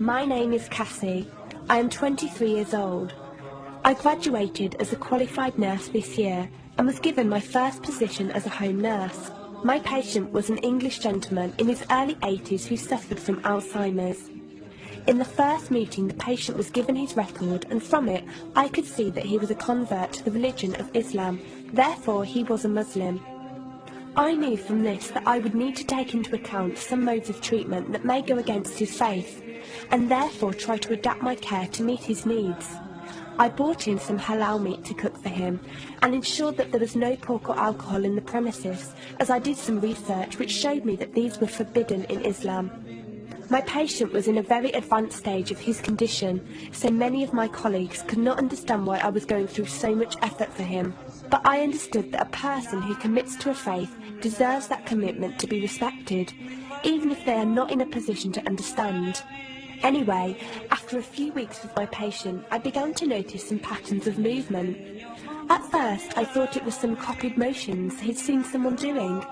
My name is Cassie. I am 23 years old. I graduated as a qualified nurse this year and was given my first position as a home nurse. My patient was an English gentleman in his early 80s who suffered from Alzheimer's. In the first meeting, the patient was given his record, and from it I could see that he was a convert to the religion of Islam, therefore he was a Muslim. I knew from this that I would need to take into account some modes of treatment that may go against his faith, and therefore try to adapt my care to meet his needs. I bought in some halal meat to cook for him, and ensured that there was no pork or alcohol in the premises, as I did some research which showed me that these were forbidden in Islam. My patient was in a very advanced stage of his condition, so many of my colleagues could not understand why I was going through so much effort for him. But I understood that a person who commits to a faith deserves that commitment to be respected, even if they are not in a position to understand. Anyway, after a few weeks with my patient, I began to notice some patterns of movement. At first, I thought it was some copied motions he'd seen someone doing,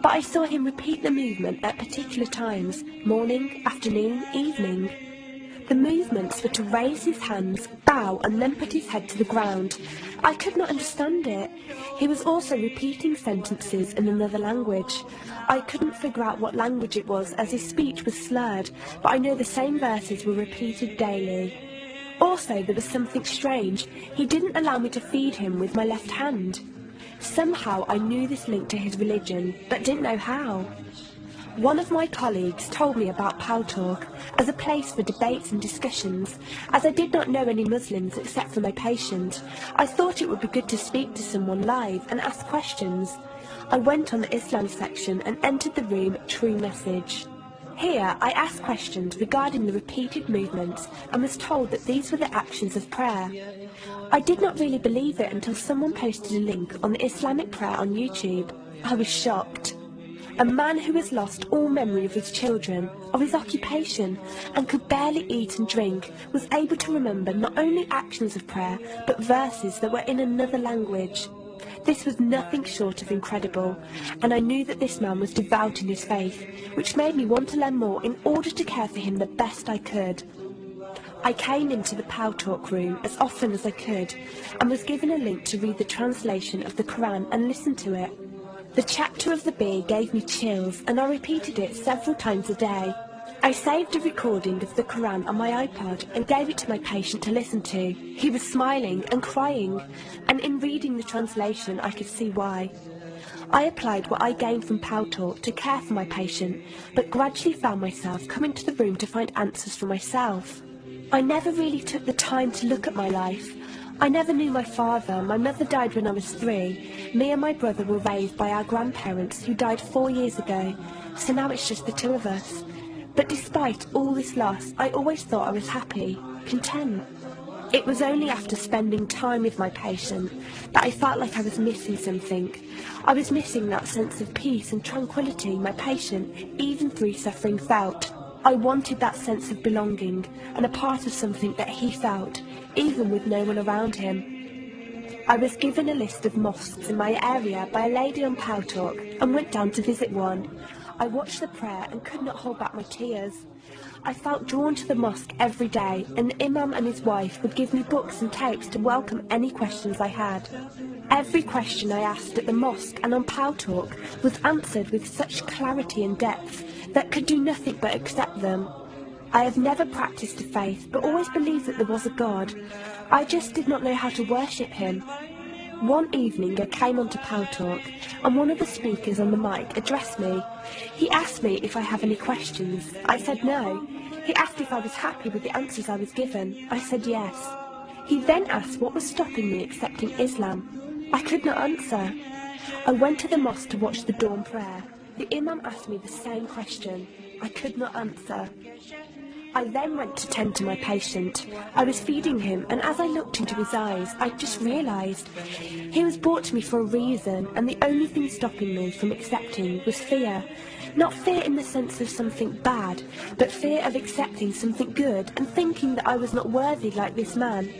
but I saw him repeat the movement at particular times, morning, afternoon, evening. The movements were to raise his hands, bow, and then put his head to the ground. I could not understand it. He was also repeating sentences in another language. I couldn't figure out what language it was, as his speech was slurred, but I know the same verses were repeated daily. Also, there was something strange. He didn't allow me to feed him with my left hand. Somehow I knew this linked to his religion, but didn't know how. One of my colleagues told me about Talk as a place for debates and discussions. As I did not know any Muslims except for my patient, I thought it would be good to speak to someone live and ask questions. I went on the Islam section and entered the room True Message. Here I asked questions regarding the repeated movements and was told that these were the actions of prayer. I did not really believe it until someone posted a link on the Islamic prayer on YouTube. I was shocked. A man who has lost all memory of his children, of his occupation, and could barely eat and drink, was able to remember not only actions of prayer, but verses that were in another language. This was nothing short of incredible, and I knew that this man was devout in his faith, which made me want to learn more in order to care for him the best I could. I came into the Talk room as often as I could, and was given a link to read the translation of the Quran and listen to it. The chapter of the bee gave me chills, and I repeated it several times a day. I saved a recording of the Quran on my iPod and gave it to my patient to listen to. He was smiling and crying, and in reading the translation I could see why. I applied what I gained from Talk to care for my patient, but gradually found myself coming to the room to find answers for myself. I never really took the time to look at my life. I never knew my father. My mother died when I was 3. Me and my brother were raised by our grandparents who died 4 years ago, so now it's just the two of us. But despite all this loss, I always thought I was happy, content. It was only after spending time with my patient that I felt like I was missing something. I was missing that sense of peace and tranquility my patient, even through suffering, felt. I wanted that sense of belonging and a part of something that he felt, even with no one around him. I was given a list of mosques in my area by a lady on Talk and went down to visit one. I watched the prayer and could not hold back my tears. I felt drawn to the mosque every day, and the imam and his wife would give me books and tapes to welcome any questions I had. Every question I asked at the mosque and on Talk was answered with such clarity and depth that could do nothing but accept them. I have never practiced a faith, but always believed that there was a God. I just did not know how to worship him. One evening I came onto Talk, and one of the speakers on the mic addressed me. He asked me if I have any questions. I said no. He asked if I was happy with the answers I was given. I said yes. He then asked what was stopping me accepting Islam. I could not answer. I went to the mosque to watch the dawn prayer. The imam asked me the same question. I could not answer. I then went to tend to my patient. I was feeding him, and as I looked into his eyes, I just realised he was brought to me for a reason, and the only thing stopping me from accepting was fear. Not fear in the sense of something bad, but fear of accepting something good and thinking that I was not worthy like this man.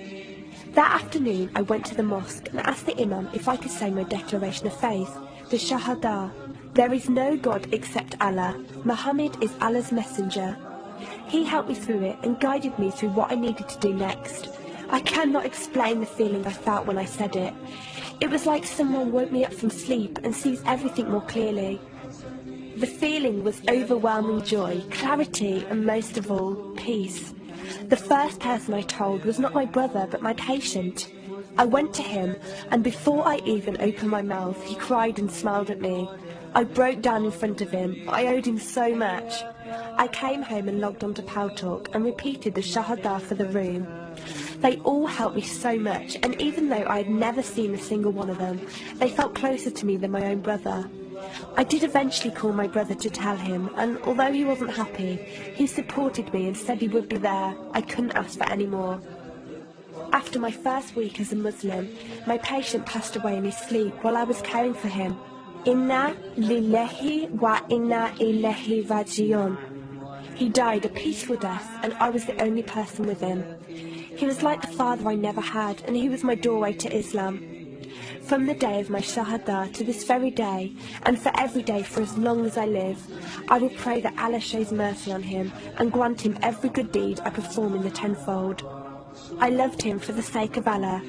That afternoon I went to the mosque and asked the imam if I could say my declaration of faith, the Shahada. There is no God except Allah. Muhammad is Allah's messenger. He helped me through it and guided me through what I needed to do next. I cannot explain the feeling I felt when I said it. It was like someone woke me up from sleep and sees everything more clearly. The feeling was overwhelming joy, clarity, and most of all, peace. The first person I told was not my brother, but my patient. I went to him, and before I even opened my mouth, he cried and smiled at me. I broke down in front of him. I owed him so much. I came home and logged onto Paltalk and repeated the Shahada for the room. They all helped me so much, and even though I had never seen a single one of them, they felt closer to me than my own brother. I did eventually call my brother to tell him, and although he wasn't happy, he supported me and said he would be there. I couldn't ask for any more. After my first week as a Muslim, my patient passed away in his sleep while I was caring for him. Inna lillahi wa inna ilaihi raji'un. He died a peaceful death, and I was the only person with him. He was like the father I never had, and he was my doorway to Islam. From the day of my Shahada to this very day, and for every day for as long as I live, I will pray that Allah shows mercy on him and grant him every good deed I perform in the tenfold. I loved him for the sake of Allah,